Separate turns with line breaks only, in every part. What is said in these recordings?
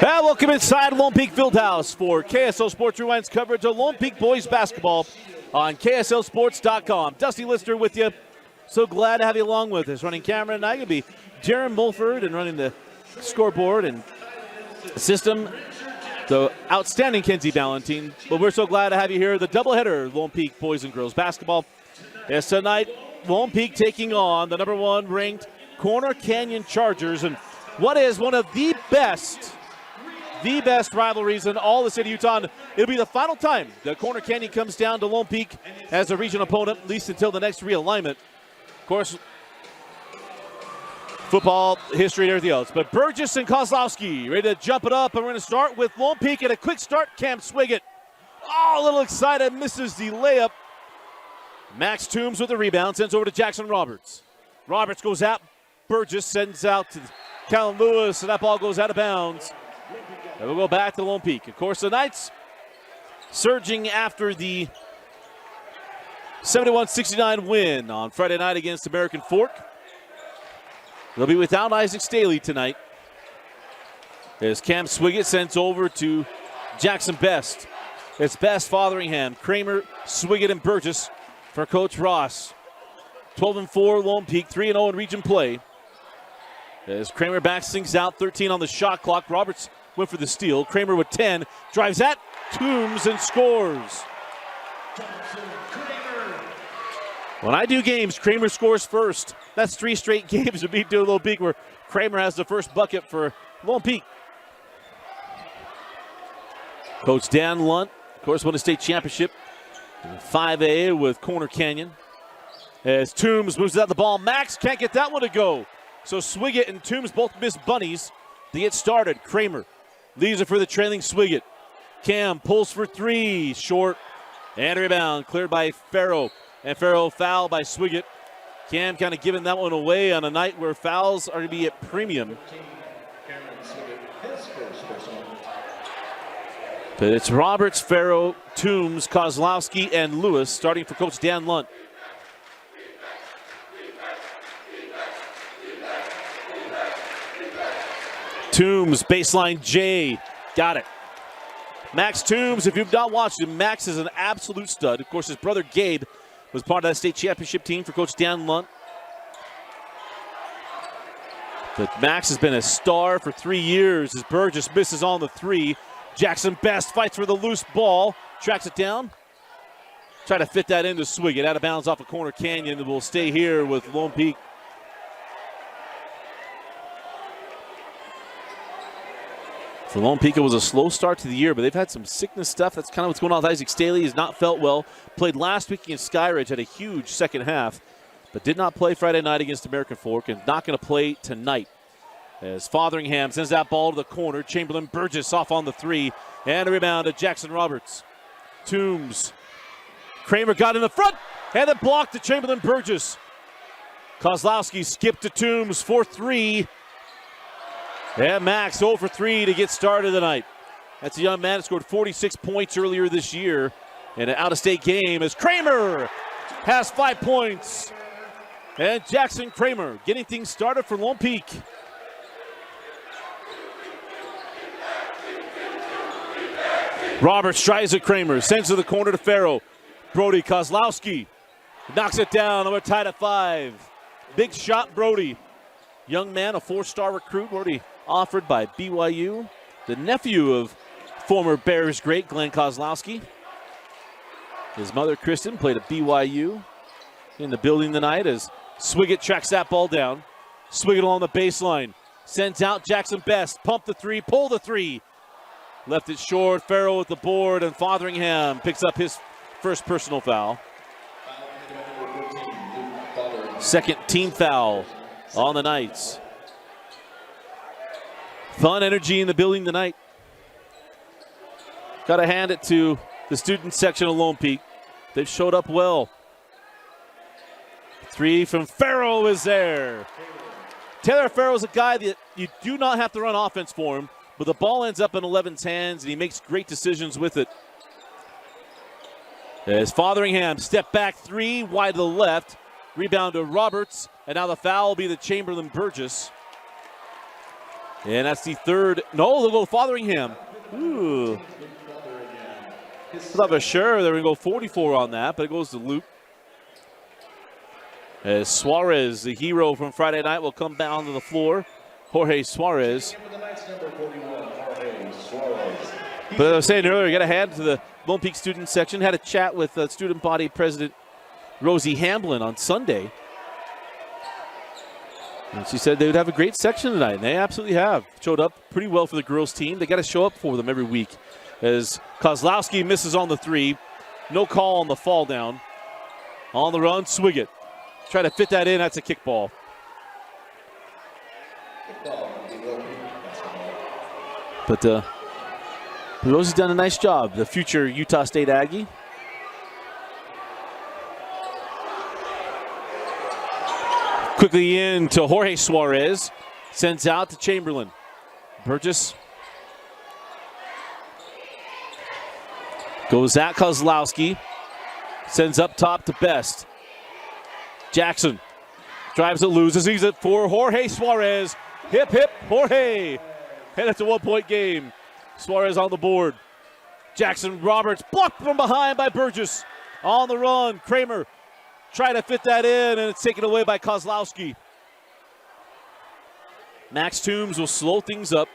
Welcome inside Lone Peak Fieldhouse for KSL Sports Rewind's coverage of Lone Peak boys basketball on KSLSports.com. Dusty Lister with you. So glad to have you along with us. Running camera tonight will be Jaron Mulford, and running the scoreboard and system, the outstanding Kenzie Valentine. But we're so glad to have you here. The doubleheader, Lone Peak boys and girls basketball. Yes, tonight, Lone Peak taking on the #1 ranked Corner Canyon Chargers, and what is one of the best rivalries in all the city of Utah. It'll be the final time that Corner Canyon comes down to Lone Peak as a regional opponent, at least until the next realignment. Of course, football history and everything else. But Burgess and Kozlowski ready to jump it up, and we're going to start with Lone Peak at a quick start. Cam Swiggett, a little excited, misses the layup. Max Toombs with the rebound, sends over to Jackson Roberts. Roberts goes out. Burgess sends out to Callum Lewis, and that ball goes out of bounds. And we'll go back to Lone Peak. Of course, the Knights surging after the 71-69 win on Friday night against American Fork. They'll be without Isaac Staley tonight, as Cam Swiggett sends over to Jackson Best. It's Best, Fotheringham, Kramer, Swiggett, and Burgess for Coach Ross. 12-4 Lone Peak, 3-0 in region play. As Kramer backs things out, 13 on the shot clock. Roberts went for the steal. Kramer with 10, drives at Toombs and scores. When I do games, Kramer scores first. That's 3 straight games of beat Lone Peak where Kramer has the first bucket for Lone Peak. Coach Dan Lunt, of course, won a state championship in 5A with Corner Canyon. As Toombs moves out the ball, Max can't get that one to go. So Swiggett and Toombs both miss bunnies to get started. Kramer leaves it for the trailing Swiggett. Cam pulls for 3, short, and a rebound cleared by Farrow. And Farrow fouled by Swiggett. Cam kind of giving that one away on a night where fouls are to be at premium. But it's Roberts, Farrow, Toombs, Kozlowski, and Lewis starting for Coach Dan Lunt. Toombs, baseline J, got it. Max Toombs, if you've not watched him, Max is an absolute stud. Of course, his brother Gabe was part of that state championship team for Coach Dan Lunt. But Max has been a star for 3 years as Burgess misses on the 3. Jackson Best fights for the loose ball, tracks it down. Try to fit that into Swiggett, out of bounds off a Corner Canyon, and will stay here with Lone Peak. For Lone Peak, it was a slow start to the year, but they've had some sickness stuff. That's kind of what's going on with Isaac Staley. He's not felt well. Played last week against Skyridge, had a huge second half, but did not play Friday night against American Fork, and not going to play tonight. As Fotheringham sends that ball to the corner, Chamberlain Burgess off on the 3, and a rebound to Jackson Roberts. Toombs. Kramer got in the front, and then blocked to Chamberlain Burgess. Kozlowski skipped to Toombs for 3. And Max 0 for 3 to get started tonight. That's a young man that scored 46 points earlier this year in an out-of-state game as Kramer has 5 points. And Jackson Kramer getting things started for Lone Peak. Roberts tries at Kramer, sends to the corner to Farrow. Brody Kozlowski knocks it down, and we're tied at 5. Big shot, Brody. Young man, a 4-star recruit, already offered by BYU. The nephew of former Bears great Glenn Kozlowski. His mother, Kristen, played at BYU. In the building tonight as Swiggett tracks that ball down. Swiggett along the baseline. Sends out Jackson Best. Pump the 3, pull the 3. Left it short. Farrow with the board, and Fotheringham picks up his first personal foul. Second team foul on the Knights. Fun energy in the building tonight. Got to hand it to the student section of Lone Peak. They've showed up well. 3 from Farrow is there. Taylor Farrow is a guy that you do not have to run offense for him, but the ball ends up in 11's hands, and he makes great decisions with it. As Fotheringham step back 3, wide to the left. Rebound to Roberts, and now the foul will be to Chamberlain Burgess. And that's the third. No, they'll go Fotheringham. Ooh. I thought for sure they were going to go 44 on that, but it goes to Luke. As Suarez, the hero from Friday night, will come down to the floor. Jorge Suarez. But as I was saying earlier, you got to hand to the Lone Peak student section. Had a chat with student body president Rosie Hamblin on Sunday. And she said they would have a great section tonight, and they absolutely have. Showed up pretty well for the girls' team. They got to show up for them every week. As Kozlowski misses on the three. No call on the fall down. On the run, Swigert. Try to fit that in. That's a kickball. But Rosie's done a nice job, the future Utah State Aggie. Quickly in to Jorge Suarez. Sends out to Chamberlain. Burgess goes at Kozlowski. Sends up top to Best. Jackson drives it, loses. He's it for Jorge Suarez. Hip, hip, Jorge. And it's a one-point game. Suarez on the board. Jackson Roberts blocked from behind by Burgess. On the run, Kramer trying to fit that in, and it's taken away by Kozlowski. Max Toombs will slow things up.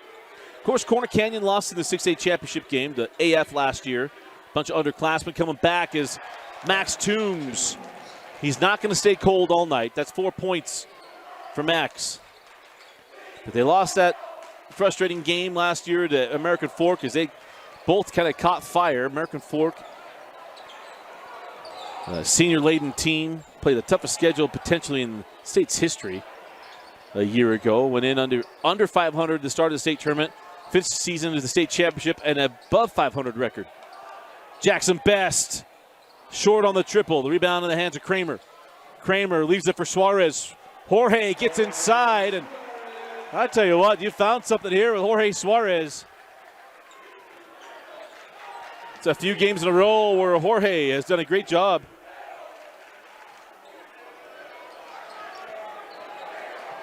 Of course, Corner Canyon lost in the 6A championship game to AF last year. A bunch of underclassmen coming back is Max Toombs. He's not going to stay cold all night. That's 4 points for Max. But they lost that frustrating game last year to American Fork as they both kind of caught fire. American Fork, a senior-laden team, played the toughest schedule potentially in the state's history a year ago. Went in under 500 at the start of the state tournament. Fifth season of the state championship and above 500 record. Jackson Best, short on the triple. The rebound in the hands of Kramer. Kramer leaves it for Suarez. Jorge gets inside, and I tell you what, you found something here with Jorge Suarez. It's a few games in a row where Jorge has done a great job.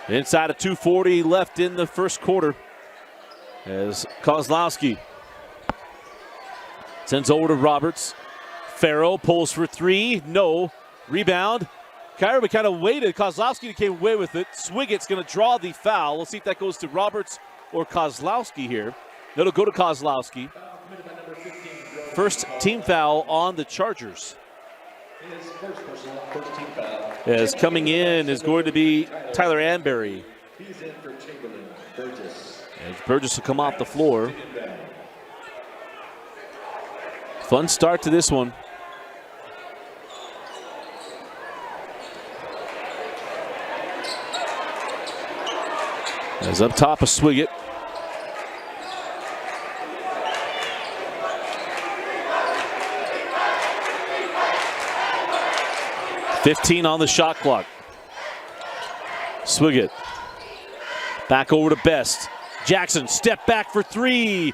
Inside of 2:40 left in the first quarter as Kozlowski sends over to Roberts. Farrell pulls for three. No. Rebound. Kyrie kind of waited. Kozlowski came away with it. Swiget's going to draw the foul. We'll see if that goes to Roberts or Kozlowski here. It'll go to Kozlowski. First team foul on the Chargers. As coming in is going to be Tyler Anberry. As Burgess will come off the floor. Fun start to this one. As up top of Swigert. .15 on the shot clock. Swigert. Back over to Best. Jackson, step back for three.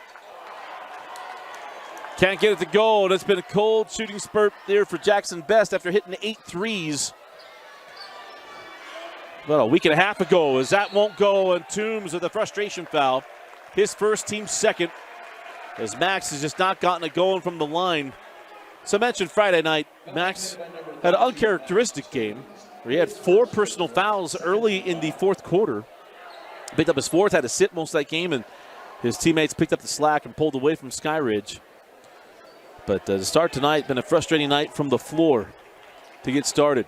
Can't get it to go, and it's been a cold shooting spurt there for Jackson Best after hitting 8 threes. About a week and a half ago, as that won't go, and Toombs with a frustration foul. His first, team second, as Max has just not gotten it going from the line. So I mentioned Friday night, Max had an uncharacteristic game where he had 4 personal fouls early in the fourth quarter. Picked up his fourth, had to sit most of that game, and his teammates picked up the slack and pulled away from Skyridge. But to start tonight, been a frustrating night from the floor to get started.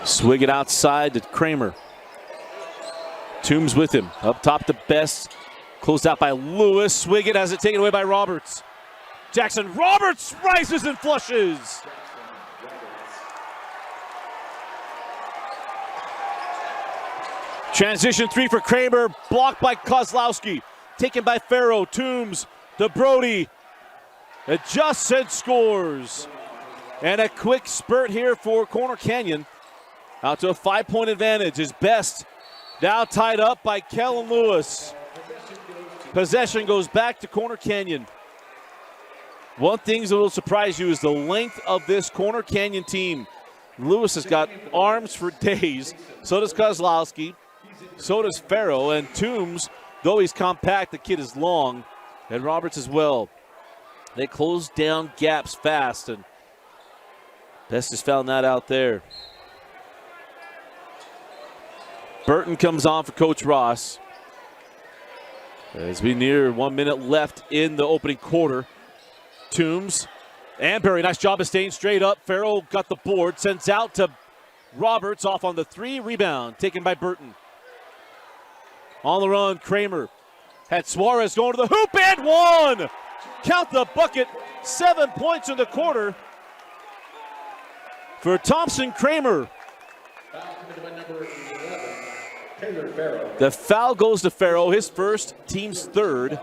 Swig it outside to Kramer. Toombs with him. Up top to Best. Closed out by Lewis. Swigert has it taken away by Roberts. Jackson Roberts rises and flushes. Transition three for Kramer. Blocked by Kozlowski. Taken by Farrow. Toombs to Brody. Adjusts and scores. And a quick spurt here for Corner Canyon. Out to a 5-point advantage is Best. Now tied up by Kellen Lewis. Possession goes back to Corner Canyon. One thing that will surprise you is the length of this Corner Canyon team. Lewis has got arms for days. So does Kozlowski. So does Farrow. And Toombs, though he's compact, the kid is long. And Roberts as well. They close down gaps fast. And Best has found that out there. Burton comes on for Coach Ross. As we near 1 minute left in the opening quarter. Toombs. Amberry, nice job of staying straight up. Farrell got the board, sends out to Roberts, off on the 3, rebound taken by Burton. On the run, Kramer had Suarez going to the hoop and one! Count the bucket, 7 points in the quarter for Thompson Kramer. The foul goes to Farrell, his first, team's third.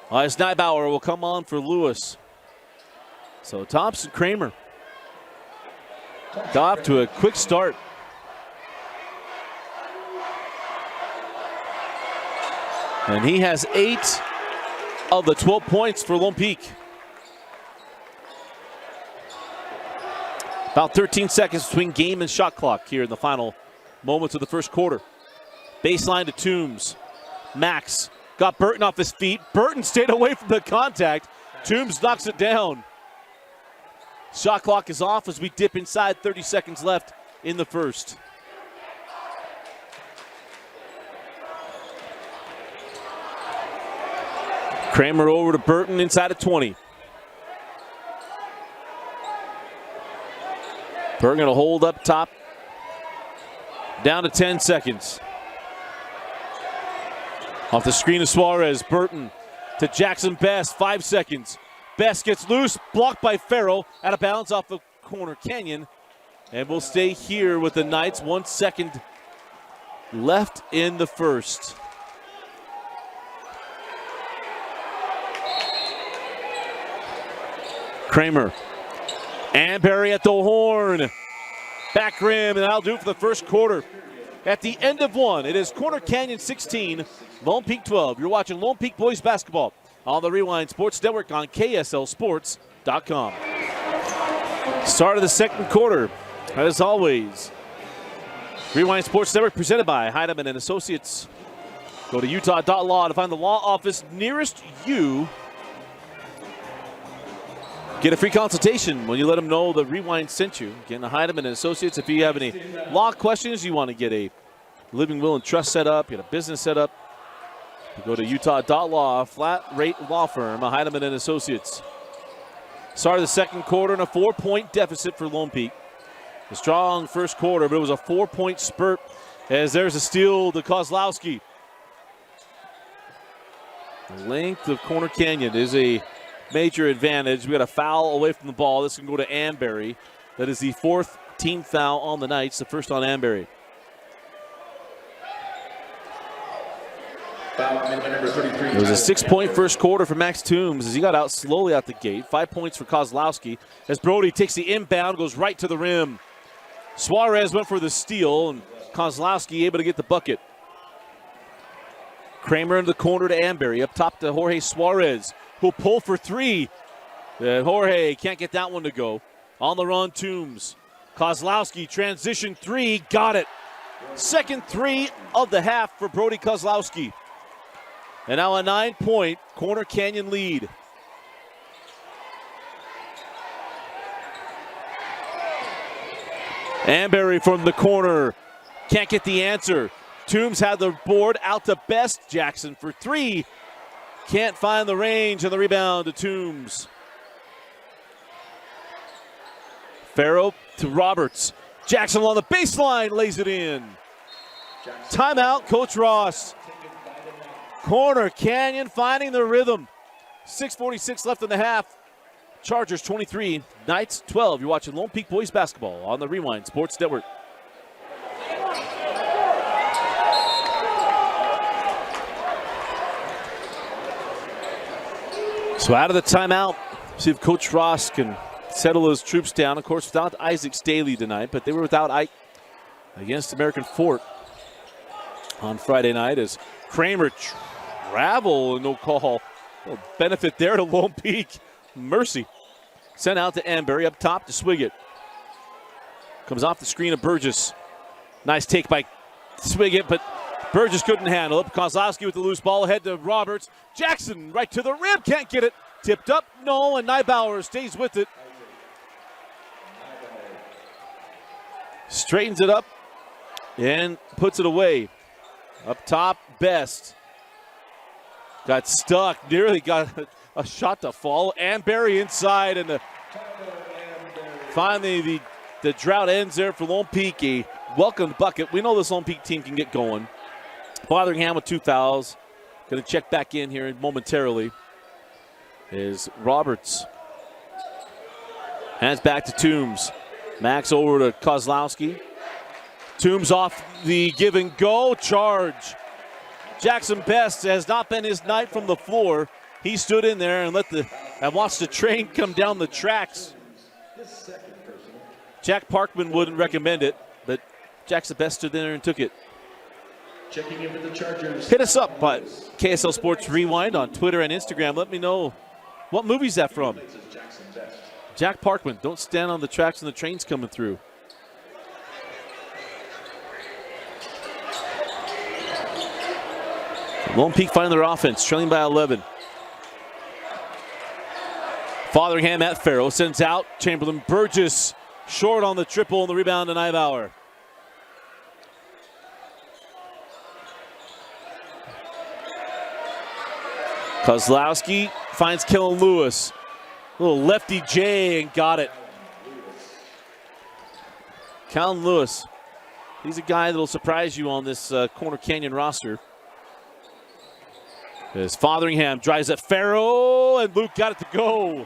As Neibauer will come on for Lewis. So Thompson Kramer got off to a quick start. And he has 8 of the 12 points for Lone Peak. About 13 seconds between game and shot clock here in the final moments of the first quarter. Baseline to Toombs. Max got Burton off his feet. Burton stayed away from the contact. Toombs knocks it down. Shot clock is off as we dip inside, 30 seconds left in the first. Kramer over to Burton inside of 20. Burton going to hold up top. Down to 10 seconds. Off the screen of Suarez, Burton to Jackson Best, 5 seconds. Best gets loose, blocked by Farrell, out of bounds off the corner Canyon. And we'll stay here with the Knights. 1 second left in the first. Kramer. Amberry at the horn. Back rim, and that'll do it for the first quarter. At the end of one, it is Corner Canyon 16, Lone Peak 12. You're watching Lone Peak Boys Basketball on the Rewind Sports Network on KSLSports.com. Start of the second quarter, as always. Rewind Sports Network presented by Heidemann and Associates. Go to utah.law to find the law office nearest you. Get a free consultation when you let them know that Rewind sent you. Again, Heidemann and Associates. If you have any law questions, you want to get a living will and trust set up, get a business set up, you go to utah.law, flat rate law firm, Heidemann and Associates. Start of the second quarter and a 4-point deficit for Lone Peak. A strong first quarter, but it was a 4-point spurt as there's a steal to Kozlowski. The length of Corner Canyon is a major advantage. We got a foul away from the ball. This can go to Amberry. That is the 4th team foul on the Knights, the first on Amberry. It was a 6-point first quarter for Max Toombs as he got out slowly out the gate. 5 points for Kozlowski as Brody takes the inbound, goes right to the rim. Suarez went for the steal, and Kozlowski able to get the bucket. Kramer in the corner to Amberry. Up top to Jorge Suarez, who'll pull for 3. Jorge can't get that one to go. On the run, Toombs. Kozlowski, transition 3, got it. Second 3 of the half for Brody Kozlowski. And now a 9-point Corner Canyon lead. Amberry from the corner. Can't get the answer. Toombs had the board out to Best. Jackson for 3. Can't find the range, and the rebound to Toombs. Farrow to Roberts. Jackson along the baseline, lays it in. Timeout, Coach Ross. Corner Canyon finding the rhythm. 6:46 left in the half. Chargers 23, Knights 12. You're watching Lone Peak Boys Basketball on the Rewind Sports Network. So out of the timeout, see if Coach Ross can settle his troops down. Of course, without Isaac Staley tonight, but they were without Ike against American Fort on Friday night as Kramer travel and no call. No benefit there to Lone Peak. Mercy. Sent out to Amberry up top to Swiggett. Comes off the screen of Burgess. Nice take by Swiggett, but Burgess couldn't handle it. Kozlowski with the loose ball ahead to Roberts. Jackson right to the rim, can't get it. Tipped up, no, and Nybauer stays with it. Straightens it up and puts it away. Up top, Best. Got stuck, nearly got a shot to fall. And Barry inside, and finally the drought ends there for Lone Peak. A welcome bucket. We know this Lone Peak team can get going. Fotheringham with 2 fouls. Going to check back in here momentarily. Is Roberts. Hands back to Toombs. Max over to Kozlowski. Toombs off the give and go. Charge. Jackson Best has not been his night from the floor. He stood in there and watched the train come down the tracks. Jack Parkman wouldn't recommend it, but Jackson Best stood in there and took it.
Checking in with the Chargers.
Hit us up at KSL Sports Rewind on Twitter and Instagram. Let me know what movie's that from. Jack Parkman, don't stand on the tracks when the train's coming through. Lone Peak finding their offense, trailing by 11. Fotheringham at Farrow, sends out Chamberlain. Burgess short on the triple and the rebound to Nybauer. Kozlowski finds Kellen Lewis. Little lefty J and got it. Kellen Lewis. He's a guy that'll surprise you on this Corner Canyon roster. As Fotheringham drives at Farrow, and Luke got it to go.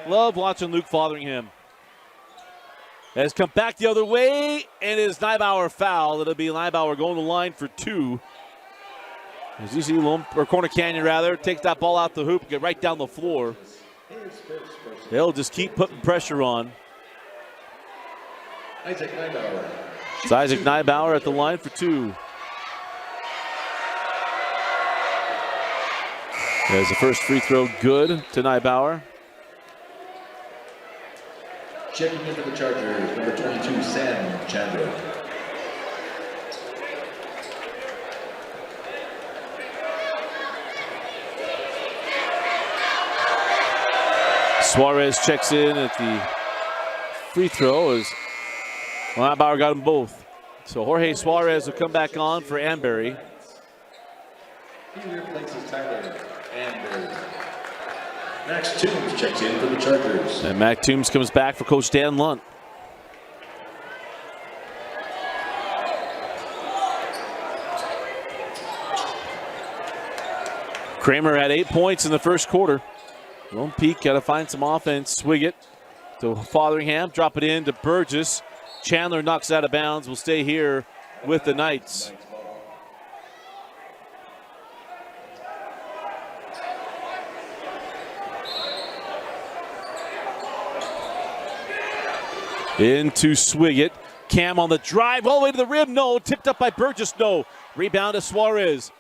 Love watching Luke Fotheringham. Has come back the other way, and it is Nybauer foul. It'll be Nybauer going to the line for 2. As you see, Corner Canyon rather, takes that ball out the hoop, get right down the floor. They'll just keep putting pressure on.
Isaac Nybauer.
It's Isaac Nybauer at the line for 2. There's the first free throw good to Nybauer.
Checking in for the Chargers, number 22, Sam Chandler.
Suarez checks in at the free throw as Nybauer got them both. So Jorge Suarez will come back on for Amberry.
He replaces Tyler Amberry. Max Toombs checks in for the Chargers.
And Mac Toombs comes back for Coach Dan Lunt. Kramer had 8 points in the first quarter. Lone Peak got to find some offense. Swiggett to Fotheringham. Drop it in to Burgess. Chandler knocks out of bounds. Will stay here with the Knights. Into Swiggett. Cam on the drive all the way to the rim. No. Tipped up by Burgess. No. Rebound to Suarez.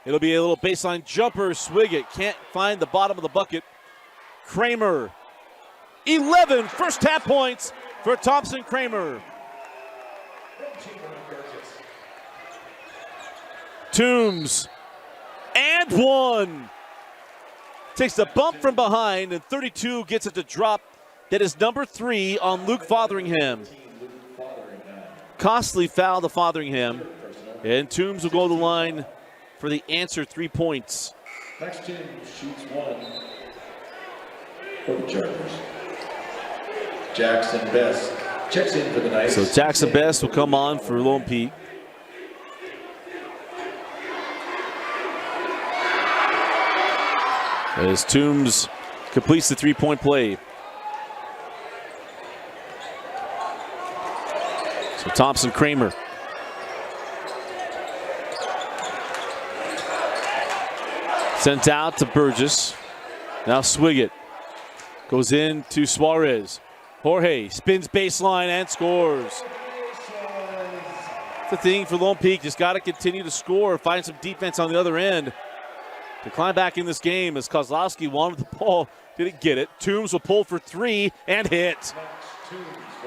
It'll be a little baseline jumper. Swiggett can't find the bottom of the bucket. Kramer. 11 first half points for Thompson Kramer. Toombs. And 1. Takes the bump from behind, and 32 gets it to drop. That is number 3 on Luke Fotheringham. Costly foul to Fotheringham. And Toombs will go to the line for the answer 3 points.
Max Toombs shoots 1 for the Chargers. Jackson Best checks in for the Knights.
So Jackson Best will come on for Lone Peak. As Toombs completes the 3-point play. So Thompson Kramer. Sent out to Burgess. Now Swiggett goes in to Suarez. Jorge spins baseline and scores. That's the thing for Lone Peak. Just got to continue to score, find some defense on the other end to climb back in this game as Kozlowski wanted the ball, didn't get it. Toombs will pull for 3 and hit.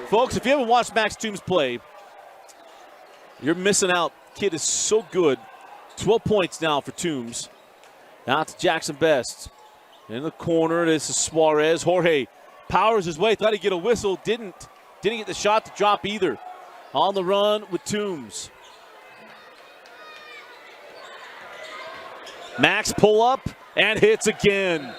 Folks, if you haven't watched Max Toombs play, you're missing out. Kid is so good. 12 points now for Toombs. Out to Jackson Best. In the corner, this is Suarez. Jorge powers his way. Thought he'd get a whistle. Didn't get the shot to drop either. On the run with Toombs. Max pull up and hits again.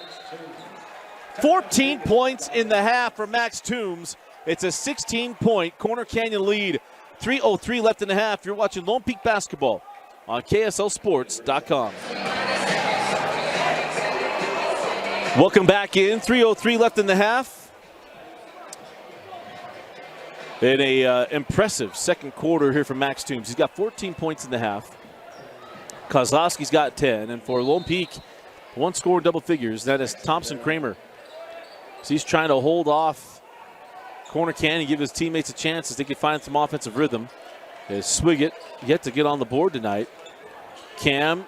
14 points in the half for Max Toombs. It's a 16-point Corner Canyon lead. 3:03 left in the half. You're watching Lone Peak basketball on KSLSports.com. Welcome back in. 3:03 left in the half. In a impressive second quarter here from Max Toombs. He's got 14 points in the half. Kozlowski's got 10. And for Lone Peak, one score in double figures. That is Thompson Kramer. So he's trying to hold off Corner Canyon, give his teammates a chance as they can find some offensive rhythm. As Swigert yet to get on the board tonight. Cam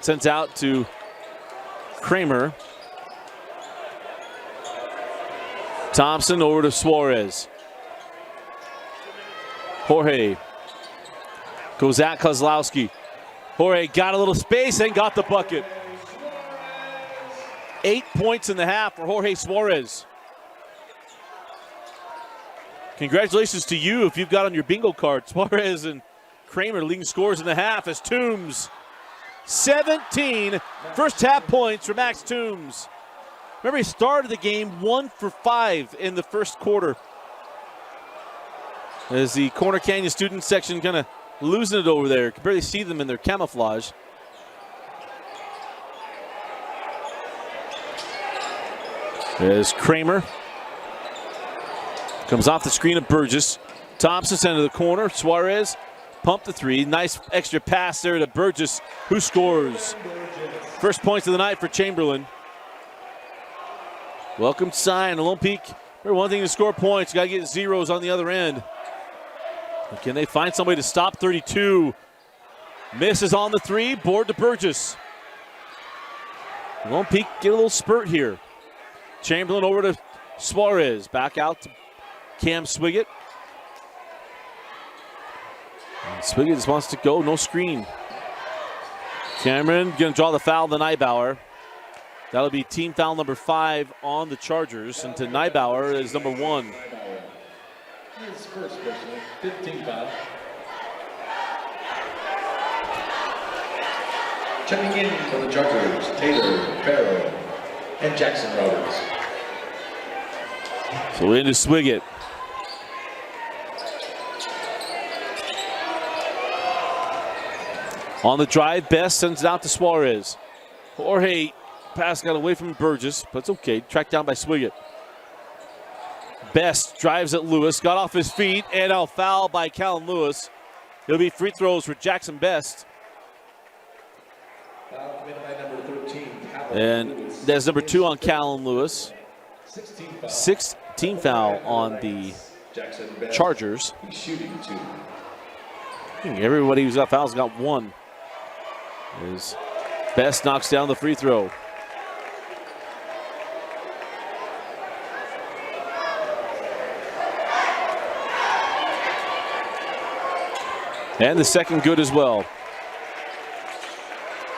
sends out to Kramer. Thompson over to Suarez. Jorge goes at Kozlowski. Jorge got a little space and got the bucket. 8 points in the half for Jorge Suarez. Congratulations to you if you've got on your bingo card. Suarez and Kramer leading scores in the half as Toombs. 17 first half points for Max Toombs. Remember, he started the game 1 for 5 in the first quarter. As the Corner Canyon student section kind of losing it over there. You can barely see them in their camouflage. As Kramer comes off the screen of Burgess. Thompson sent to the corner. Suarez pumped the three. Nice extra pass there to Burgess, who scores. First points of the night for Chamberlain. Welcome sign. Lone Peak. One thing to score points. You got to get zeros on the other end. Can they find somebody to stop 32? Misses on the three. Board to Burgess. Lone Peak get a little spurt here. Chamberlain over to Suarez. Back out to Cam Swigert. And Swigert just wants to go. No screen. Cameron going to draw the foul to Neibauer. That'll be team foul number 5 on the Chargers. And to Neibauer is number 1.
His first personal, 15 foul. Checking in for the Chargers, Taylor, Farrell, and Jackson Roberts.
So into Swigert. On the drive, Best sends it out to Suarez. Jorge pass got away from Burgess, but it's okay. Tracked down by Swigert. Best drives at Lewis, got off his feet, and a foul by Callum Lewis. It'll be free throws for Jackson Best.
Foul committed by number 13.
And there's number 2 on Callum Lewis. 16 foul on the Chargers.
He's shooting 2.
I think everybody who's got fouls got 1. As Best knocks down the free throw. And the second good as well.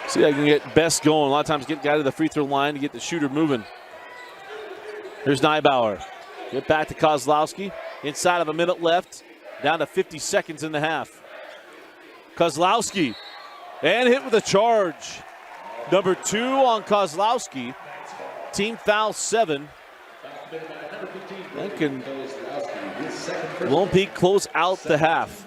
See, I can get Best going. A lot of times get guy to the free throw line to get the shooter moving. Here's Neibauer. Get back to Kozlowski. Inside of a minute left. Down to 50 seconds in the half. Kozlowski. And hit with a charge. Number 2 on Kozlowski. Team foul 7. And can Lone Peak close out the half.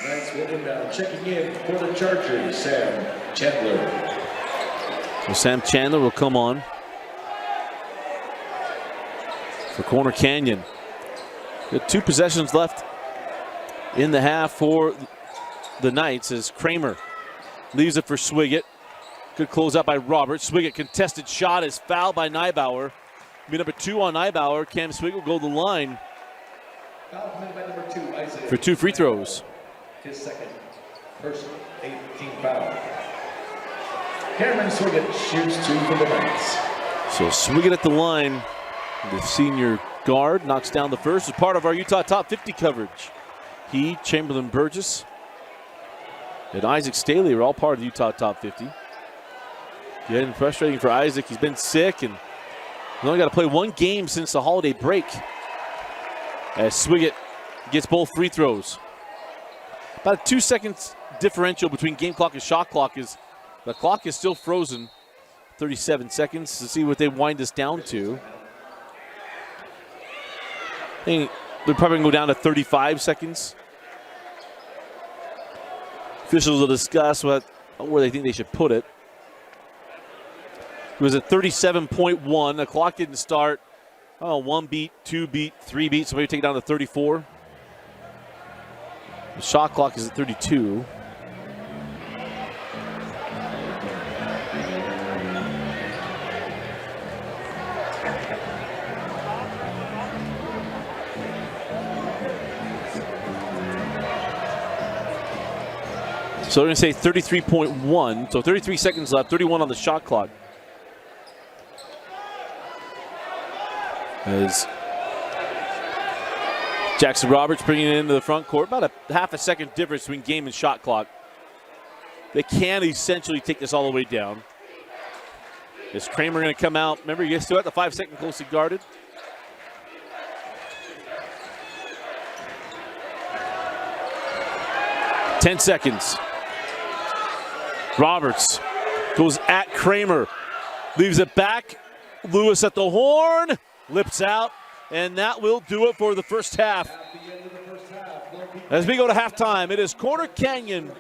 Nice welcome down. Checking in for the Chargers, Sam Chandler.
So Sam Chandler will come on for Corner Canyon. Got 2 possessions left in the half for the Knights as Kramer leaves it for Swigert. Good close out by Roberts. Swigert contested shot is fouled by Neibauer. Be number 2 on Neibauer. Cam Swigert will go to the line
Foul committed by number 2, Isaac.
for 2 free throws.
His second personal 18 foul. Cameron Swigert shoots 2 for the Knights.
So Swigert at the line The senior guard knocks down the first as part of our Utah Top 50 coverage. He, Chamberlain Burgess, and Isaac Staley are all part of the Utah Top 50. Getting frustrating for Isaac. He's been sick and he's only got to play one game since the holiday break. As Swiggett gets both free throws. About a 2 seconds differential between game clock and shot clock. The clock is still frozen. 37 seconds to see what they wind us down to. I think they're probably going to go down to 35 seconds. Officials will discuss where they think they should put it. It was at 37.1. The clock didn't start. 1 beat, 2 beat, 3 beat, so maybe take it down to 34. The shot clock is at 32. So they're going to say 33.1. So 33 seconds left, 31 on the shot clock. As Jackson Roberts bringing it into the front court. About a half a second difference between game and shot clock. They can essentially take this all the way down. Is Kramer going to come out? Remember, you still at the 5 second closely guarded. Ten seconds. Roberts goes at Kramer. Leaves it back. Lewis at the horn. Lips out. And that will do it for the first half. As we go to halftime, it is Corner Canyon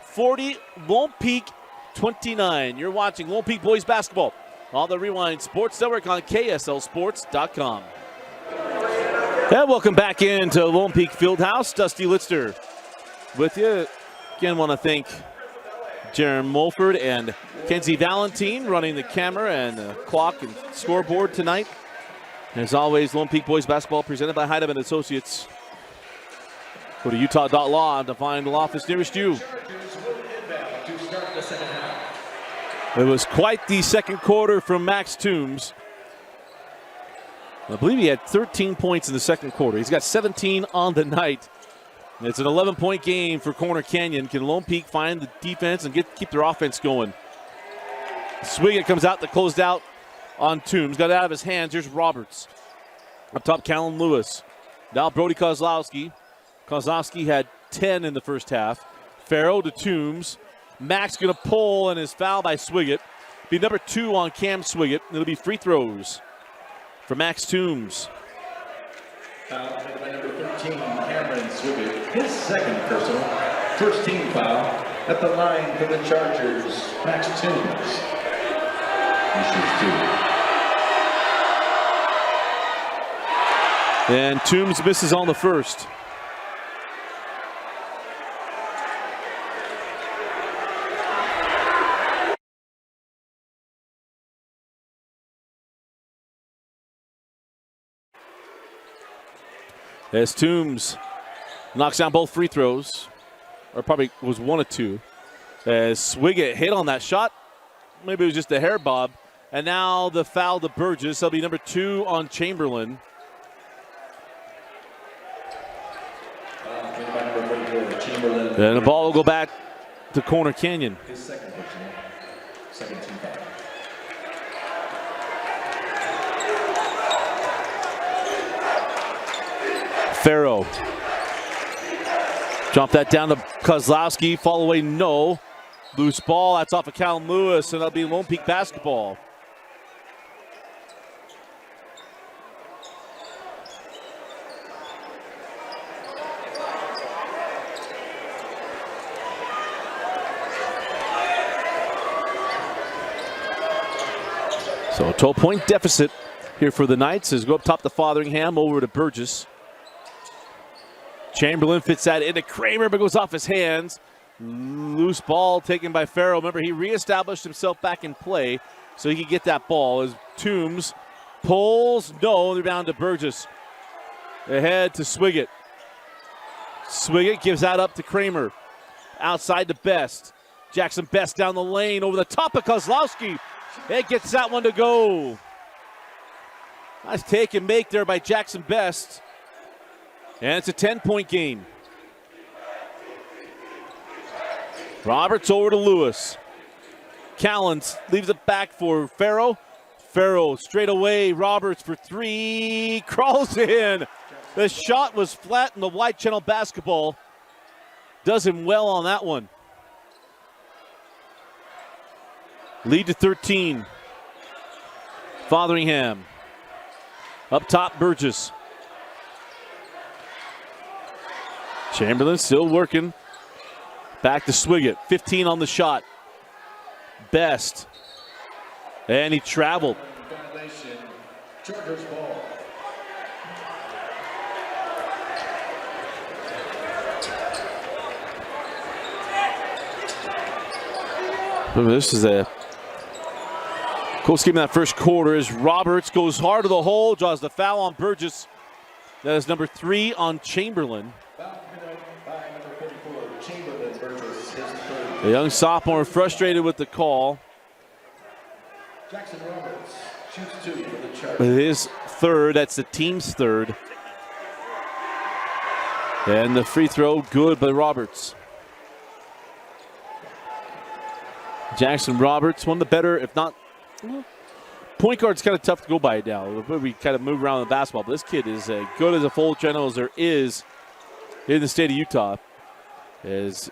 40, Lone Peak 29. You're watching Lone Peak Boys Basketball on the Rewind Sports Network on KSLSports.com. And welcome back into Lone Peak Fieldhouse. Dusty Litzter with you. Again, want to thank Jaron Mulford and Kenzie Valentine running the camera and the clock and scoreboard tonight. As always, Lone Peak Boys Basketball presented by Heidemann Associates. Go to utah.law to find the office nearest you. It was quite the second quarter from Max Toombs. I believe he had 13 points in the second quarter. He's got 17 on the night. It's an 11-point game for Corner Canyon. Can Lone Peak find the defense and keep their offense going? Swiggett comes out to close out on Toombs. Got it out of his hands. Here's Roberts. Up top, Callum Lewis. Now Brody Kozlowski. Kozlowski had 10 in the first half. Farrow to Toombs. Max going to pull and is fouled by Swiggett. Be number 2 on Cam Swiggett. It'll be free throws for Max Toombs.
Foul by number 13, Cameron Swiggett. His second personal. First team foul at the line for the Chargers. Max Toombs. He shoots 2.
And Toombs misses on the first. As Toombs knocks down both free throws, or probably was 1 of 2. As Swiggett hit on that shot, maybe it was just a hair bob. And now the foul to Burgess. That'll be number 2 on Chamberlain. And the ball will go back to Corner Canyon.
His second personal. Second team foul.
Farrow. Jump that down to Kozlowski. Fall away, no. Loose ball. That's off of Callum Lewis, and that'll be Lone Peak basketball. So a 12-point deficit here for the Knights as go up top to Fotheringham, over to Burgess. Chamberlain fits that into Kramer, but goes off his hands. Loose ball taken by Farrow. Remember, he reestablished himself back in play so he could get that ball. As Toombs pulls, no, they're down to Burgess. Ahead to Swiggett. Swiggett gives that up to Kramer. Outside to Best. Jackson Best down the lane over the top of Kozlowski. It gets that one to go. Nice take and make there by Jackson Best. And it's a 10-point game. Roberts over to Lewis. Callens leaves it back for Farrow. Farrow straight away. Roberts for three. Crawls in. The shot was flat in the wide channel basketball. Does him well on that one. Lead to 13. Fotheringham. Up top, Burgess. Chamberlain still working. Back to Swiggett. 15 on the shot. Best. And he traveled.
Violation. Chargers ball.
This is a close game in that first quarter as Roberts goes hard to the hole, draws the foul on Burgess. That is number 3 on Chamberlain.
Foul committed by number 34, Chamberlain Burgess, his third.
The young sophomore frustrated with the call.
Jackson Roberts shoots 2 for the Chargers.
With his third, that's the team's third. And the free throw, good by Roberts. Jackson Roberts, one of the better, if not, point guard's kind of tough to go by now. We kind of move around the basketball, but this kid is as good as a full general as there is in the state of Utah. As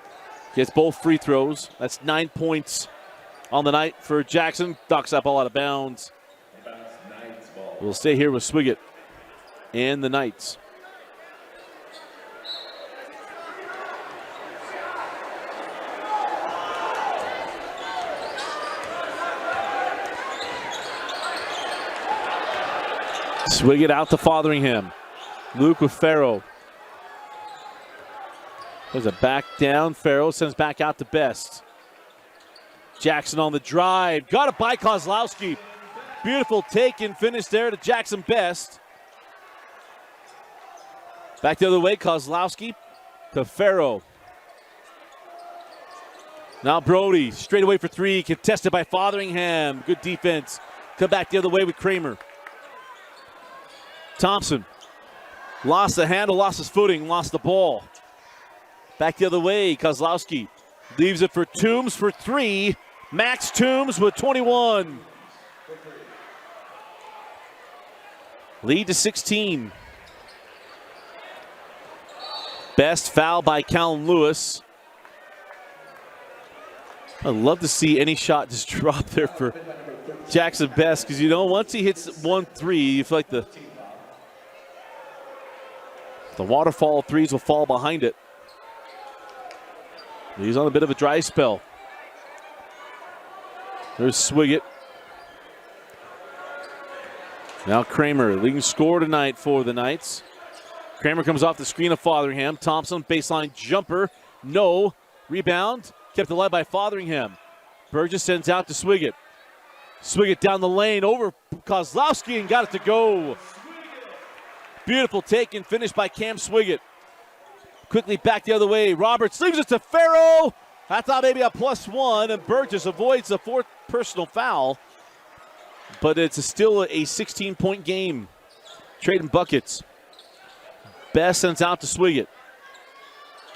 gets both free throws. That's 9 points on the night for Jackson. Ducks that ball out of bounds. We'll stay here with Swiggett and the Knights. Swiggett out to Fotheringham. Luke with Farrow. There's a back down. Farrow sends back out to Best. Jackson on the drive. Got it by Kozlowski. Beautiful take and finish there to Jackson Best. Back the other way, Kozlowski to Farrow. Now Brody straight away for 3. Contested by Fotheringham. Good defense. Come back the other way with Kramer. Thompson lost the handle, lost his footing, lost the ball. Back the other way, Kozlowski leaves it for Toombs for 3. Max Toombs with 21. Lead to 16. Best foul by Callum Lewis. I'd love to see any shot just drop there for Jackson Best, because once he hits 1-3, you feel like the waterfall threes will fall behind it. He's on a bit of a dry spell. There's Swiggett. Now Kramer, leading scorer tonight for the Knights. Kramer comes off the screen of Fotheringham. Thompson, baseline jumper. No. Rebound. Kept alive by Fotheringham. Burgess sends out to Swiggett. Swiggett down the lane over Kozlowski and got it to go. Beautiful take and finish by Cam Swiggett. Quickly back the other way. Roberts leaves it to Farrow. I thought maybe a +1, and Burgess avoids the 4th personal foul. But it's still a 16-point game. Trading buckets. Best sends out to Swiggett.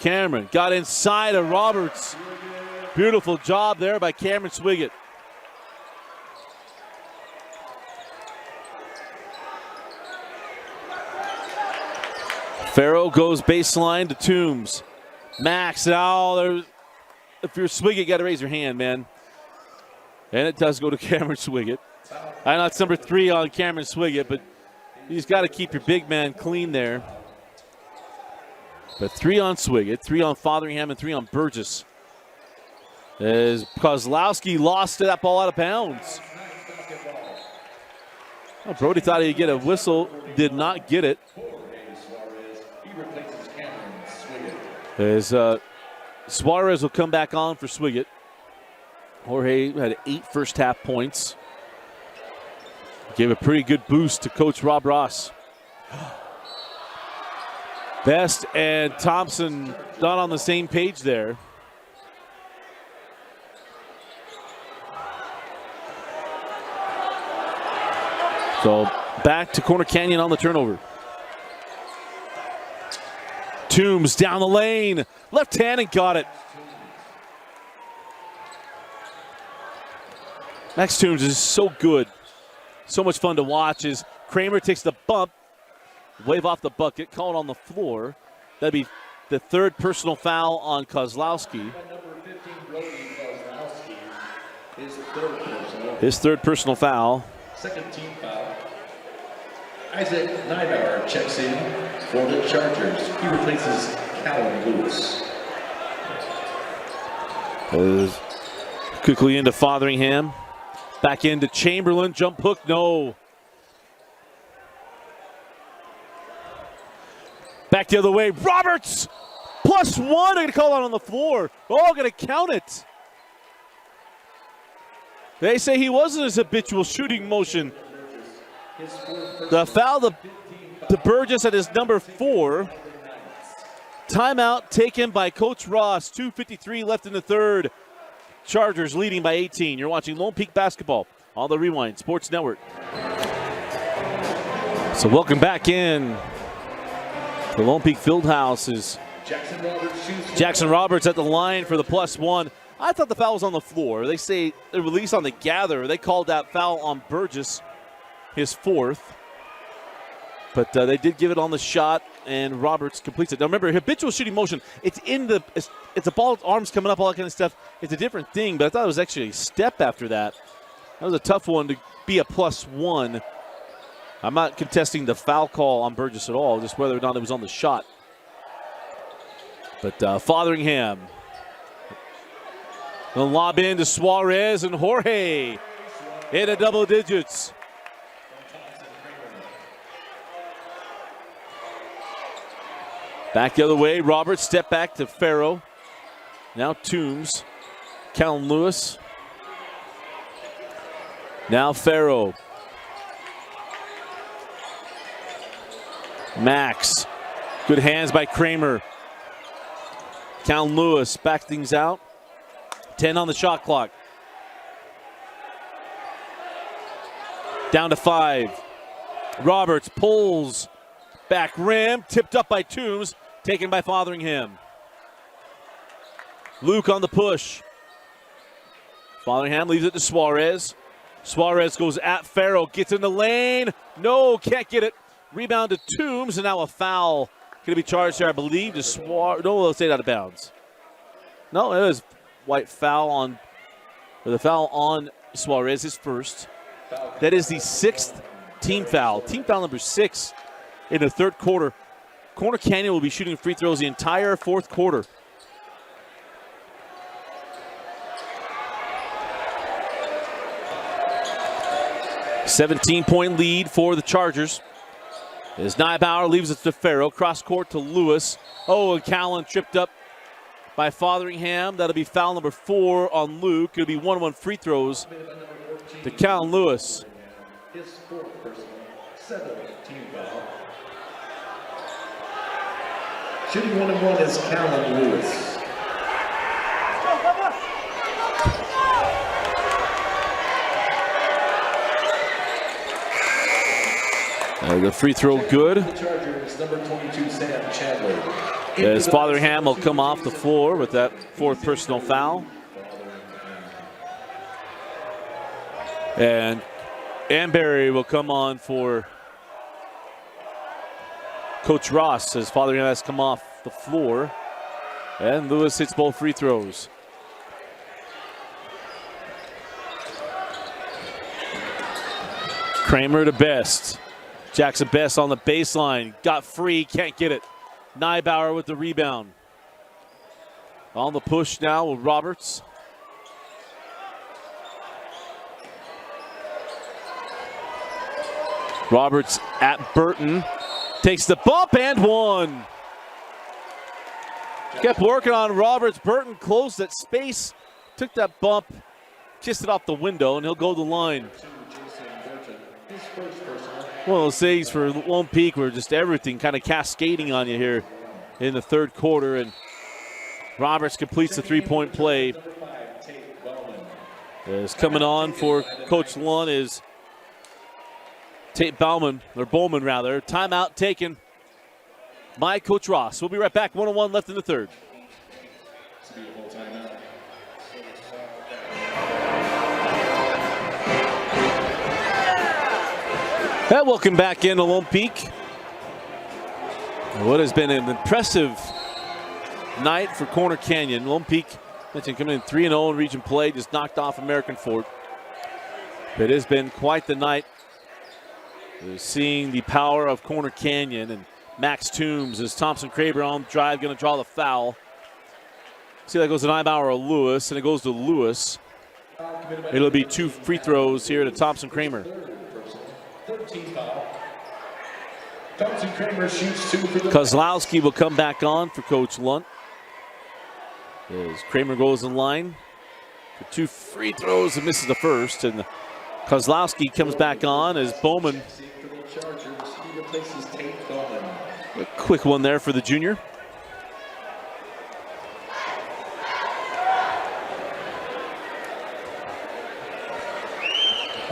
Cameron got inside of Roberts. Beautiful job there by Cameron Swiggett. Farrow goes baseline to Toombs. Max, now if you're Swiggett, you got to raise your hand, man. And it does go to Cameron Swiggett. I know it's number 3 on Cameron Swiggett, but you just got to keep your big man clean there. But 3 on Swiggett, 3 on Fotheringham, and 3 on Burgess. As Kozlowski lost that ball out of bounds. Well, Brody thought he'd get a whistle, did not get it. As Suarez will come back on for Swiggett. Jorge had 8 first half points. Gave a pretty good boost to Coach Rob Ross. Best and Thompson not on the same page there. So Back to Corner Canyon on the turnover. Toombs down the lane. Left hand and got it. Max Toombs is so good. So much fun to watch as Kramer takes the bump. Wave off the bucket. Called on the floor. That'd be the third personal foul on Kozlowski. His third personal foul.
Second team foul. Isaac Neibauer checks in for the Chargers. He replaces Callum Lewis.
Quickly into Fotheringham. Back into Chamberlain. Jump hook. No. Back the other way. Roberts. +1. I'm going to call out on the floor. Oh, I'm going to count it. They say he wasn't his habitual shooting motion. The foul to Burgess at his number 4. Timeout taken by Coach Ross. 2:53 left in the third. Chargers leading by 18. You're watching Lone Peak Basketball on the Rewind Sports Network. So welcome back in. The Lone Peak Fieldhouse is Jackson Roberts at the line for the +1. I thought the foul was on the floor. They say the release on the gather. They called that foul on Burgess, his 4th. But they did give it on the shot, and Roberts completes it. Now remember, habitual shooting motion, it's a ball, arms coming up, all that kind of stuff. It's a different thing, but I thought it was actually a step after that. That was a tough one to be a +1. I'm not contesting the foul call on Burgess at all, just whether or not it was on the shot. But Fotheringham. The lob in to Suarez and Jorge into double digits. Back the other way, Roberts step back to Farrow. Now Toombs, Callum Lewis. Now Farrow. Max, good hands by Kramer. Callum Lewis back things out. 10 on the shot clock. Down to 5. Roberts pulls back rim, tipped up by Toombs, taken by Fotheringham. Luke on the push. Fotheringham leaves it to Suarez. Suarez goes at Farrow, gets in the lane. No, can't get it. Rebound to Toombs, and now a foul. Going to be charged there, I believe, to Suarez. No, they'll stay out of bounds. No, it was white foul on, or the foul on Suarez, his first. That is the 6th team foul. Team foul number 6 in the third quarter. Corner Canyon will be shooting free throws the entire fourth quarter. $17-point lead for the Chargers. As Neibauer leaves it to Farrow. Cross court to Lewis. Oh, and Callan tripped up by Fotheringham. That'll be foul number 4 on Luke. It'll be 1-1 free throws to Callan Lewis.
His 4th personal, 7th team foul. Shooting 1-1 is Callum Lewis.
The free throw good.
The Chargers, number 22, Sam Chandler.
As Fotheringham will come off the floor with that 4th personal foul. And Amberry will come on for Coach Ross as Fotheringham has come off the floor. And Lewis hits both free throws. Kramer to Best. Jackson Best on the baseline. Got free, can't get it. Neibauer with the rebound. On the push now with Roberts. Roberts at Burton. Takes the bump and one. Kept working on Roberts. Burton closed that space. Took that bump. Kissed it off the window, and he'll go to the line. One of those things for Lone Peak where just everything kind of cascading on you here in the third quarter. And Roberts completes the three-point play. Is coming on for Coach Lund is Tate Bowman, or Bowman rather. Timeout taken by Coach Ross. We'll be right back. 1:01 left in the third. And welcome back into Lone Peak. What has been an impressive night for Corner Canyon. Lone Peak mentioned coming in 3-0 in region play, just knocked off American Fort. It has been quite the night. We're seeing the power of Corner Canyon and Max Toombs as Thompson Kramer on drive, going to draw the foul. See, that goes to Neibauer or Lewis, and it goes to Lewis. It'll be 2 free throws here to Thompson Kramer.
13 foul. Thompson Kramer shoots 2 for the
Kozlowski will come back on for Coach Lunt. As Kramer goes in line for 2 free throws and misses the first. And Kozlowski comes back on as Bowman. A quick one there for the junior.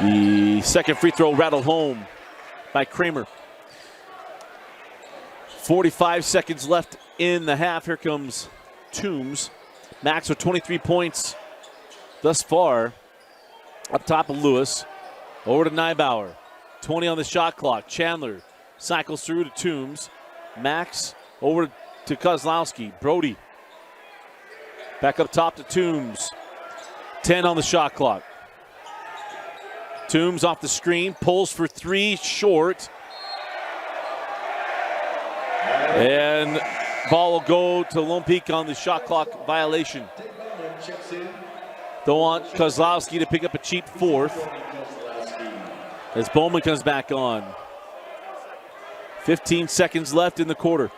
The second free throw rattled home by Kramer. 45 seconds left in the half. Here comes Toombs. Max with 23 points thus far. Up top of Lewis. Over to Neibauer. 20 on the shot clock. Chandler cycles through to Toombs. Max over to Kozlowski. Brody. Back up top to Toombs. 10 on the shot clock. Toombs off the screen. Pulls for 3. Short. And ball will go to Lone Peak on the shot clock violation. Don't want Kozlowski to pick up a cheap 4th as Bowman comes back on. 15 seconds left in the quarter.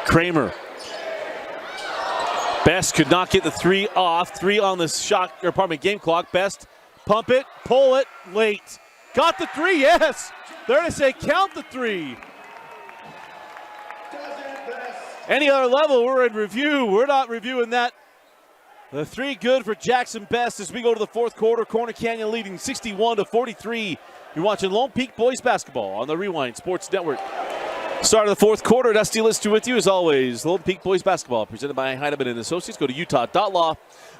Kramer. Best could not get the 3 off. 3 on the game clock. Best pump it, pull it, late. Got the 3, yes. They're going to say count the 3. Any other level, we're in review. We're not reviewing that. The 3 good for Jackson Best as we go to the fourth quarter. Corner Canyon leading 61-43. You're watching Lone Peak Boys Basketball on the Rewind Sports Network. Start of the fourth quarter. Dusty Lister with you as always. Lone Peak Boys Basketball presented by Heidemann & Associates. Go to utah.law.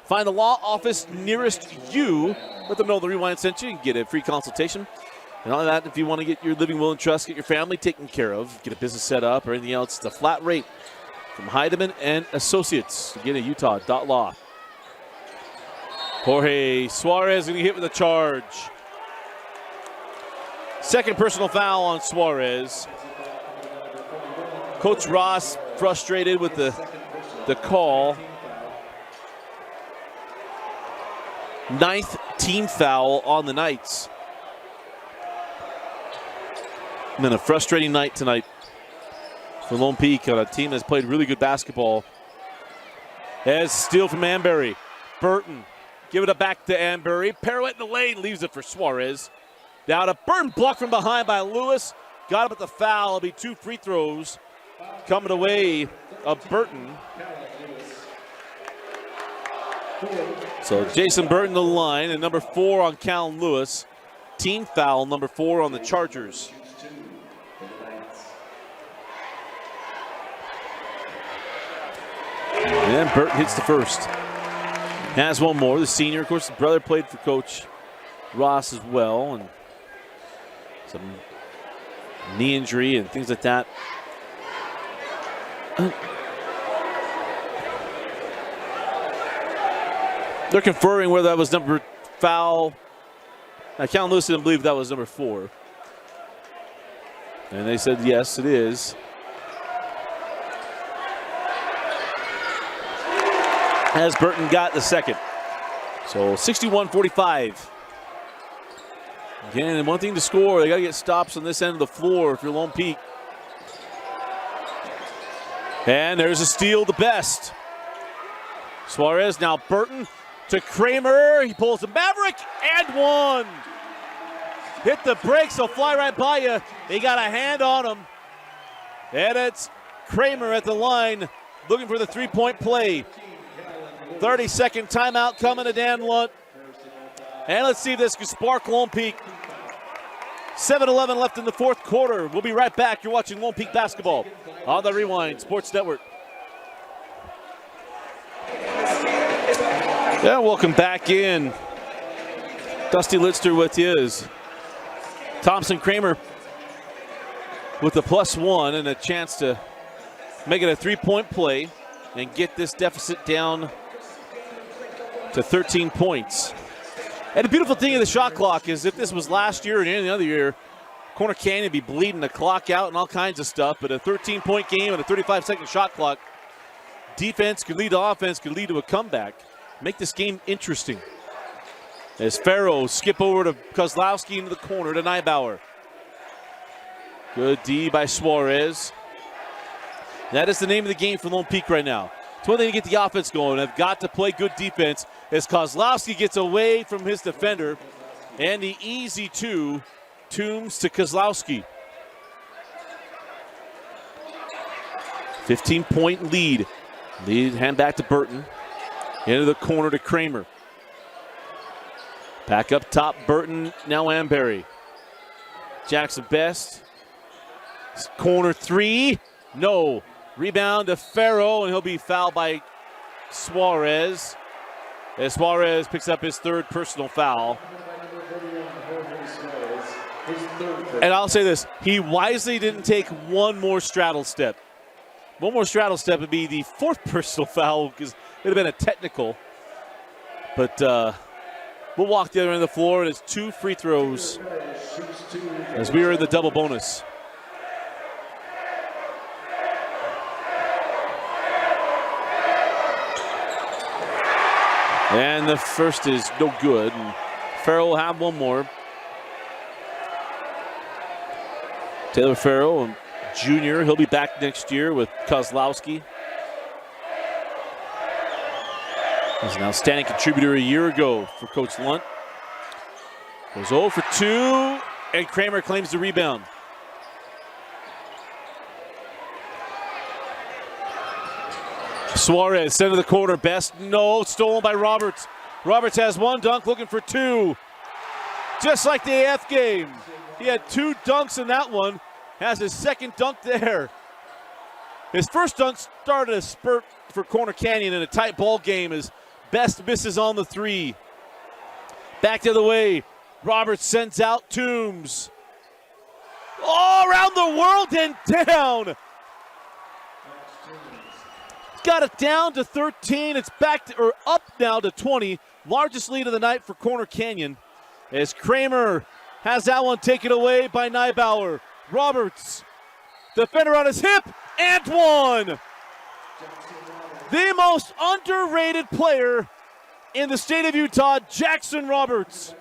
Find the law office nearest you. Let them know the Rewind sent you. You can get a free consultation. And all that, if you want to get your living will and trust, get your family taken care of, get a business set up or anything else, it's a flat rate from Heidemann & Associates. Again, at utah.law. Jorge Suarez going to hit with a charge. Second personal foul on Suarez. Coach Ross frustrated with the call. 9th team foul on the Knights. And then a frustrating night tonight for Lone Peak on a team that's played really good basketball. As steal from Amberry. Burton. Give it back to Amberry. Pirouette in the lane. Leaves it for Suarez. Now to Burton. Blocked from behind by Lewis. Got him at the foul. It'll be 2 free throws coming away of Burton. So Jason Burton the line, and number 4 on Callan Lewis. Team foul, number 4 on the Chargers. And Burton hits the first. Has one more. The senior, of course, the brother played for Coach Ross as well, and some knee injury and things like that. They're conferring whether that was number foul. Now, Callan Lewis didn't believe that was number 4. And they said, yes, it is. As Burton got the second. So 61-45. Again, one thing to score, they got to get stops on this end of the floor if you're Lone Peak. And there's a steal, the Best. Suarez, now Burton to Kramer. He pulls the Maverick and one. Hit the brakes, he'll fly right by you. They got a hand on him. And it's Kramer at the line looking for the 3-point play. 30-second timeout coming to Dan Lunt. And let's see if this can spark Lone Peak. 7:11 left in the fourth quarter. We'll be right back. You're watching Lone Peak basketball on the Rewind Sports Network. Yeah, welcome back in. Dusty Litster with you is Thompson Kramer with the +1 and a chance to make it a three-point play and get this deficit down to 13 points. And the beautiful thing of the shot clock is if this was last year and any other year, Corner Canyon would be bleeding the clock out and all kinds of stuff. But a 13-point game and a 35-second shot clock, defense could lead to offense, could lead to a comeback. Make this game interesting. As Farrow skip over to Kozlowski into the corner to Neibauer. Good D by Suarez. That is the name of the game for Lone Peak right now. It's one thing to get the offense going. They've got to play good defense as Kozlowski gets away from his defender. And the easy two, Toombs to Kozlowski. 15-point lead. Lead hand back to Burton. Into the corner to Kramer. Back up top, Burton, now Amberry. Jackson Best. Corner three, no. Rebound to Farrow, and he'll be fouled by Suarez. As Suarez picks up his third personal foul. And I'll say this, he wisely didn't take one more straddle step. One more straddle step would be the fourth personal foul because it would have been a technical. But we'll walk the other end of the floor, and it's 2 free throws as we are in the double bonus. And the first is no good. And Farrow will have one more. Taylor Farrow, Jr., he'll be back next year with Kozlowski. He's an outstanding contributor a year ago for Coach Lunt. Goes 0 for 2, and Kramer claims the rebound. Suarez, center of the corner, Best, no, stolen by Roberts. Roberts has one dunk, looking for 2. Just like the AF game. He had 2 dunks in that one, has his second dunk there. His first dunk started a spurt for Corner Canyon in a tight ball game as Best misses on the 3. Back the other way, Roberts sends out Toombs. All around the world and down. Got it down to 13. It's back to, or up now to 20. Largest lead of the night for Corner Canyon. As Kramer has that one taken away by Neibauer. Roberts, defender on his hip, and one. The most underrated player in the state of Utah, Jackson Roberts.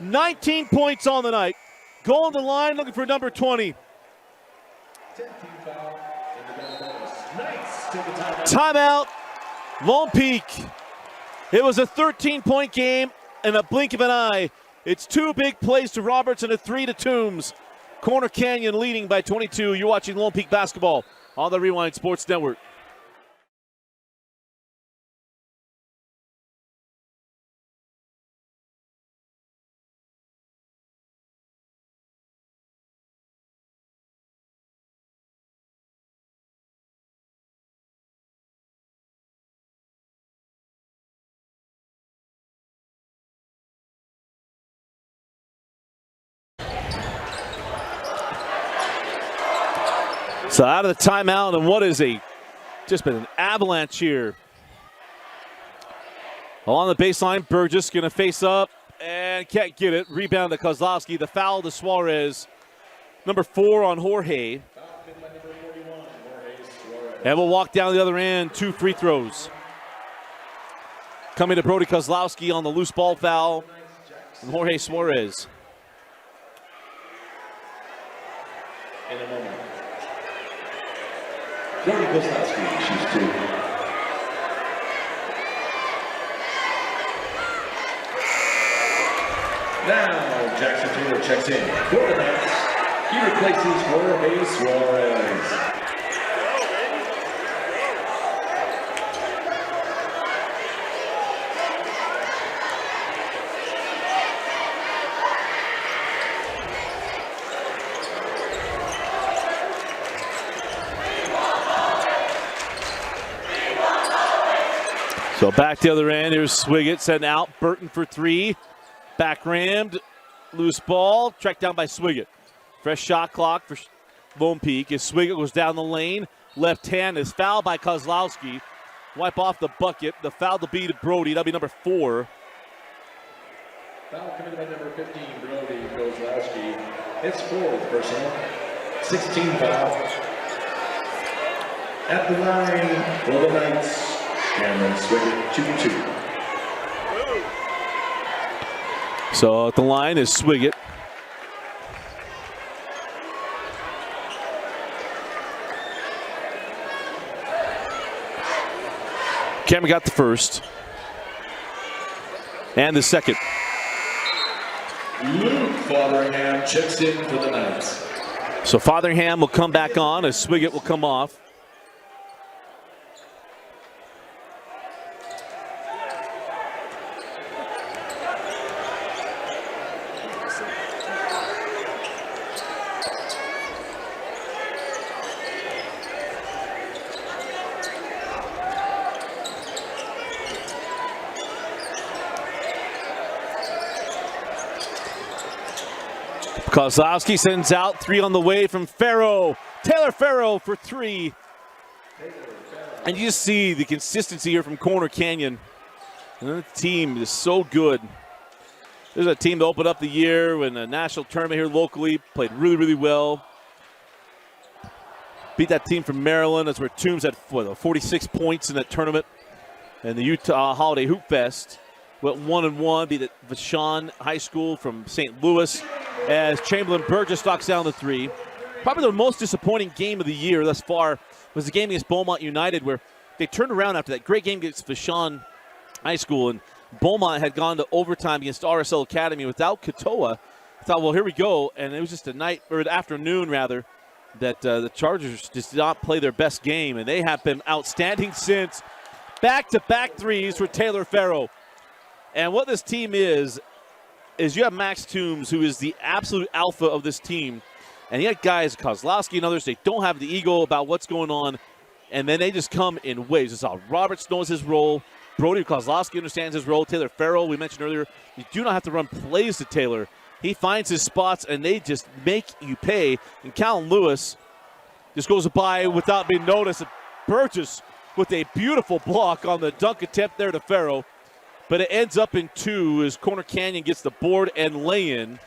19 points on the night. Going to the line looking for number 20. Timeout, Lone Peak. It was a 13-point game in a blink of an eye. It's 2 big plays to Roberts and a 3 to Toombs. Corner Canyon leading by 22. You're watching Lone Peak basketball on the Rewind Sports Network. So out of the timeout, and what is just been an avalanche here. Along the baseline, Burgess going to face up and can't get it. Rebound to Kozlowski. The foul to Suarez. Number 4 on Jorge. And we'll walk down the other end. 2 free throws. Coming to Brody Kozlowski on the loose ball foul. And Jorge Suarez.
In a moment. Brody Kozlowski, shoots 2. Now Jackson Taylor checks in for the Knights. He replaces Jorge Suarez.
So back the other end. Here's Swiggett sent out. Burton for three. Back rammed. Loose ball. Tracked down by Swiggett. Fresh shot clock for Lone Peak as Swiggett goes down the lane. Left hand is fouled by Kozlowski. Wipe off the bucket. The foul to be to Brody. That'll be number 4.
Foul committed by number 15, Brody Kozlowski. It's 4th personal. 16 foul. At the line for the Knights, Cameron Swiggett, 2-2.
So at the line is Swiggett. Cameron got the first. And the second.
Luke Fotheringham checks in for the Knights.
So Fotheringham will come back on as Swiggett will come off. Kozlowski sends out 3 on the way from Farrow. Taylor Farrow for 3. And you just see the consistency here from Corner Canyon. And the team is so good. There's a team that opened up the year in a national tournament here locally. Played really, really well. Beat that team from Maryland. That's where Toombs had 46 points in that tournament. And the Utah Holiday Hoop Fest went 1-1. Beat the Vashon High School from St. Louis. As Chamberlain Burgess knocks down the 3. Probably the most disappointing game of the year thus far was the game against Beaumont United, where they turned around after that great game against Vashon High School, and Beaumont had gone to overtime against RSL Academy without Katoa. I thought, well, here we go, and it was just a night, or an afternoon rather, that the Chargers just did not play their best game, and they have been outstanding since. Back-to-back threes for Taylor Farrow. And what this team is you have Max Toombs, who is the absolute alpha of this team. And you got guys, Kozlowski and others, they don't have the ego about what's going on. And then they just come in waves. It's how Roberts knows his role. Brody Kozlowski understands his role. Taylor Farrow, we mentioned earlier, you do not have to run plays to Taylor. He finds his spots, and they just make you pay. And Callan Lewis just goes by without being noticed. Burgess with a beautiful block on the dunk attempt there to Farrow. But it ends up in 2 as Corner Canyon gets the board and lay-in.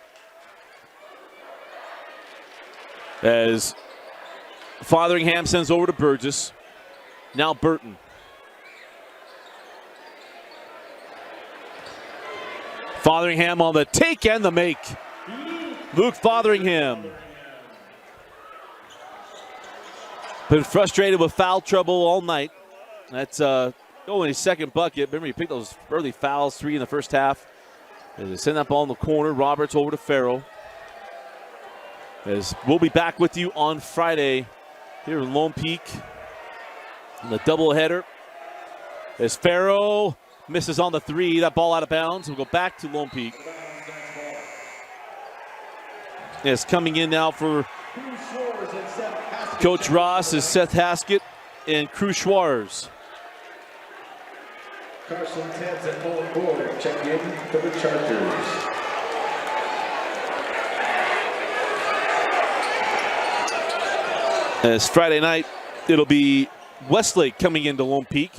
As Fotheringham sends over to Burgess. Now Burton. Fotheringham on the take and the make. Luke Fotheringham. Been frustrated with foul trouble all night. That's only his second bucket. Remember, he picked those early fouls, 3 in the first half. As they send that ball in the corner, Roberts over to Farrow. As we'll be back with you on Friday here in Lone Peak in the doubleheader. As Farrow misses on the 3, that ball out of bounds. We'll go back to Lone Peak. Yes, coming in now for Coach Ross is Seth Haskett and Cruz Schwarz.
Carson Tans and Owen Board check in for the Chargers.
As Friday night, it'll be Westlake coming into Lone Peak.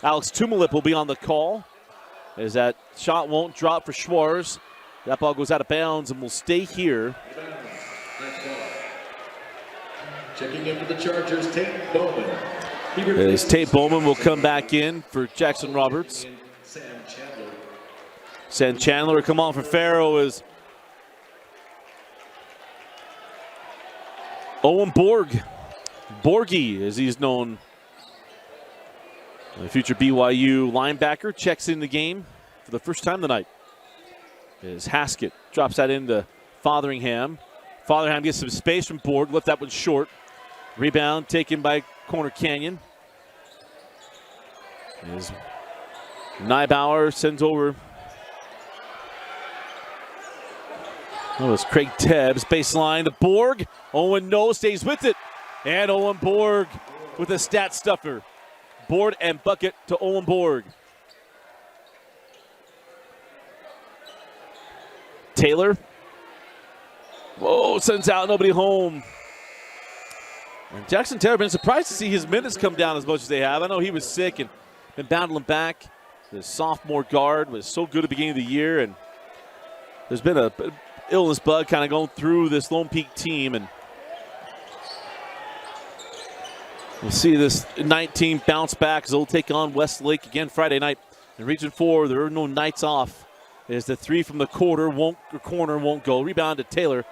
Alex Tumalip will be on the call as that shot won't drop for Schwarz. That ball goes out of bounds and will stay here.
Checking in for the Chargers, Tate Bowman.
As Tate Bowman will come back in for Jackson Roberts. Sam Chandler will come on for Farrow as Owen Borgie, as he's known. The future BYU linebacker checks in the game for the first time tonight. As Haskett drops that into Fotheringham. Fotheringham gets some space from Board, left that one short. Rebound taken by Corner Canyon. As Neibauer sends over. That was Craig Tebbs, baseline to Borg. Owen No stays with it. And Owen Borg with a stat stuffer. Board and bucket to Owen Borg. Taylor. Whoa, sends out, nobody home. And Jackson Taylor, been surprised to see his minutes come down as much as they have. I know he was sick and been battling back. The sophomore guard was so good at the beginning of the year, and there's been a illness bug kind of going through this Lone Peak team, and we'll see this 19 bounce back as they'll take on Westlake again Friday night. In Region 4, there are no nights off. As the three from the corner won't go. Rebound to Taylor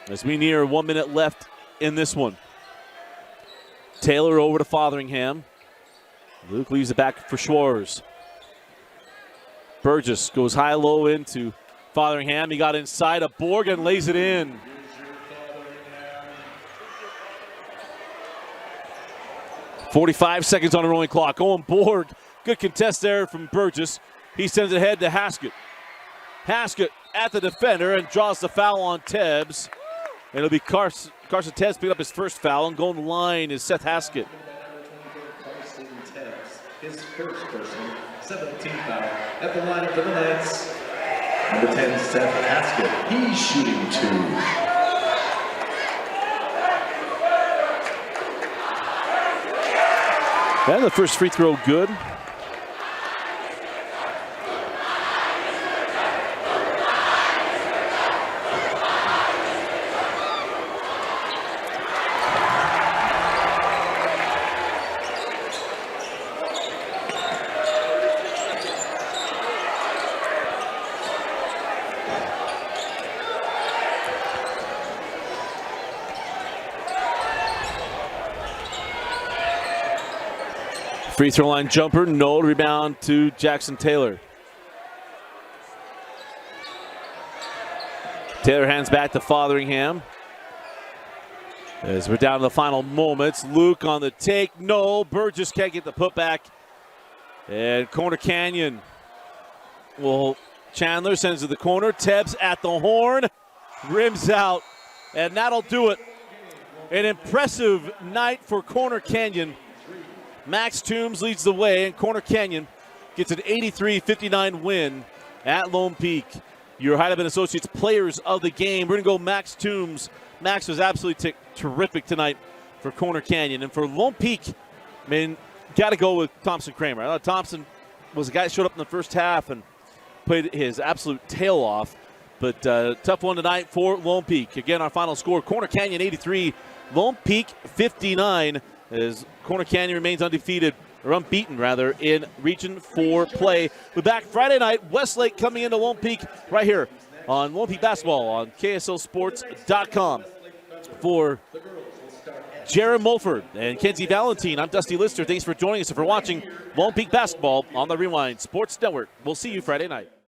as we near 1 minute left in this one. Taylor over to Fotheringham. Luke leaves it back for Schwarz. Burgess goes high-low into Fotheringham. He got inside of Borg and lays it in. .45 seconds on the rolling clock. Owen Borg, good contest there from Burgess. He sends it ahead to Haskett. Haskett at the defender and draws the foul on Tebbs. It'll be Carson Tebbs picking up his first foul, and going to the line is Seth Haskett.
Carson Tebbs, his first personal, 17th foul at the line for the Knights. Number 10, Seth Haskett. He's shooting 2.
And the first free throw good. Free throw line jumper, no. Rebound to Jackson Taylor. Taylor hands back to Fotheringham. As we're down to the final moments. Luke on the take, no. Burgess can't get the putback. And Corner Canyon. Well, Chandler sends to the corner. Tebbs at the horn. Rims out. And that'll do it. An impressive night for Corner Canyon. Max Toombs leads the way, and Corner Canyon gets an 83-59 win at Lone Peak. Your Heidemann Associates players of the game. We're going to go Max Toombs. Max was absolutely terrific tonight for Corner Canyon. And for Lone Peak, I mean, got to go with Thompson Kramer. I thought Thompson was the guy that showed up in the first half and played his absolute tail off. But tough one tonight for Lone Peak. Again, our final score, Corner Canyon 83, Lone Peak 59. As Corner Canyon remains undefeated, or unbeaten rather, in Region 4 play. We're back Friday night. Westlake coming into Lone Peak right here on Lone Peak Basketball on KSLSports.com. For Jaron Mulford and Kenzie Valentine, I'm Dusty Lister. Thanks for joining us and for watching Lone Peak Basketball on the Rewind Sports Network. We'll see you Friday night.